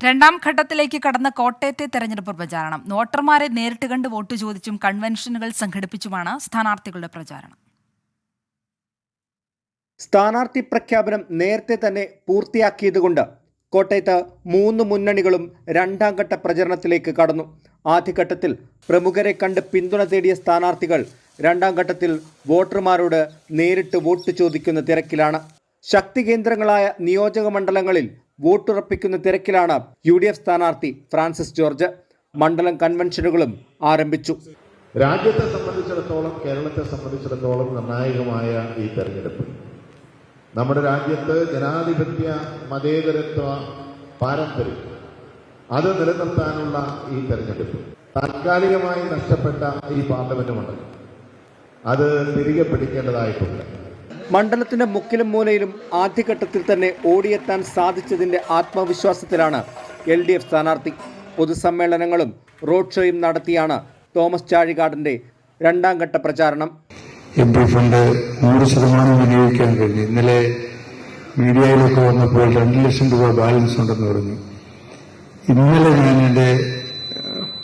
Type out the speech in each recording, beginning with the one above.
രണ്ടാം ഘട്ടത്തിലേക്ക് കടന്ന കോട്ടയത്തെ തെരഞ്ഞെടുപ്പ് പ്രചാരണം. വോട്ടർമാരെ നേരിട്ട് കണ്ട് വോട്ട് ചോദിച്ചും കൺവെൻഷനുകൾ സംഘടിപ്പിച്ചുമാണ് സ്ഥാനാർത്ഥികളുടെ പ്രചാരണം. സ്ഥാനാർത്ഥി പ്രഖ്യാപനം നേരത്തെ തന്നെ പൂർത്തിയാക്കിയതുകൊണ്ട് കോട്ടയത്ത് 3 മുന്നണികളും രണ്ടാം ഘട്ട പ്രചരണത്തിലേക്ക് കടന്നു. ആദ്യഘട്ടത്തിൽ പ്രമുഖരെ കണ്ട് പിന്തുണ തേടിയ സ്ഥാനാർത്ഥികൾ രണ്ടാം ഘട്ടത്തിൽ വോട്ടർമാരോട് നേരിട്ട് വോട്ട് ചോദിക്കുന്ന തിരക്കിലാണ്. ശക്തി കേന്ദ്രങ്ങളായ നിയോജക മണ്ഡലങ്ങളിൽ വോട്ടുറപ്പിക്കുന്ന തിരക്കിലാണ് UDF സ്ഥാനാർത്ഥി ഫ്രാൻസിസ് ജോർജ്. മണ്ഡലം കൺവെൻഷനുകളും ആരംഭിച്ചു. രാജ്യത്തെ സംബന്ധിച്ചിടത്തോളം, കേരളത്തെ സംബന്ധിച്ചിടത്തോളം നിർണായകമായ ഈ തെരഞ്ഞെടുപ്പ് നമ്മുടെ രാജ്യത്ത് ജനാധിപത്യ മതേതരത്വ പാരമ്പര്യം അത് നിലനിർത്താനുള്ള ഈ തെരഞ്ഞെടുപ്പ്, താൽക്കാലികമായി നഷ്ടപ്പെട്ട ഈ പാർലമെന്റ് മണ്ഡലം അത് തിരികെ പിടിക്കേണ്ടതായിട്ടുണ്ട്. മണ്ഡലത്തിന്റെ മുക്കിലും മൂലയിലും ആദ്യഘട്ടത്തിൽ തന്നെ ഓടിയെത്താൻ സാധിച്ചതിന്റെ ആത്മവിശ്വാസത്തിലാണ് LDF സ്ഥാനാർത്ഥി. പൊതുസമ്മേളനങ്ങളും റോഡ് ഷോയും നടത്തിയാണ് തോമസ് ചാഴികാടന്റെ രണ്ടാം ഘട്ട പ്രചാരണം. MP ഫണ്ട് 100% വിനിയോഗിക്കാൻ കഴിഞ്ഞു. ഇന്നലെ മീഡിയയിലൊക്കെ വന്നപ്പോൾ 2 ലക്ഷം രൂപ ബാലൻസ് ഉണ്ടെന്ന് പറഞ്ഞു. ഇന്നലെ ഞാൻ എൻ്റെ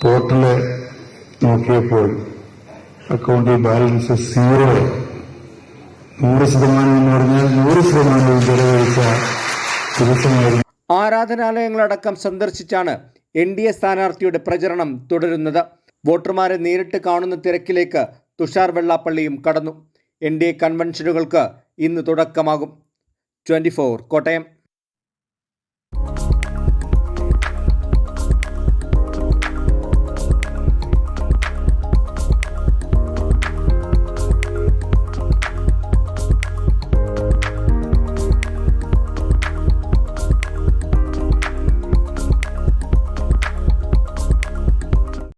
പോർട്ടല് നോക്കിയപ്പോൾ അക്കൗണ്ടിൽ ബാലൻസ് 0. 100% എന്ന് പറഞ്ഞാൽ 100% ചെലവഴിച്ച ദിവസമായിരുന്നു. ആരാധനാലയങ്ങളടക്കം സന്ദർശിച്ചാണ് NDA സ്ഥാനാർത്ഥിയുടെ പ്രചരണം തുടരുന്നത്. വോട്ടർമാരെ നേരിട്ട് കാണുന്ന തിരക്കിലേക്ക് തുഷാർ വെള്ളാപ്പള്ളിയും കടന്നു. NDA കൺവെൻഷനുകൾക്ക് ഇന്ന് തുടക്കമാകും. 24 കോട്ടയം.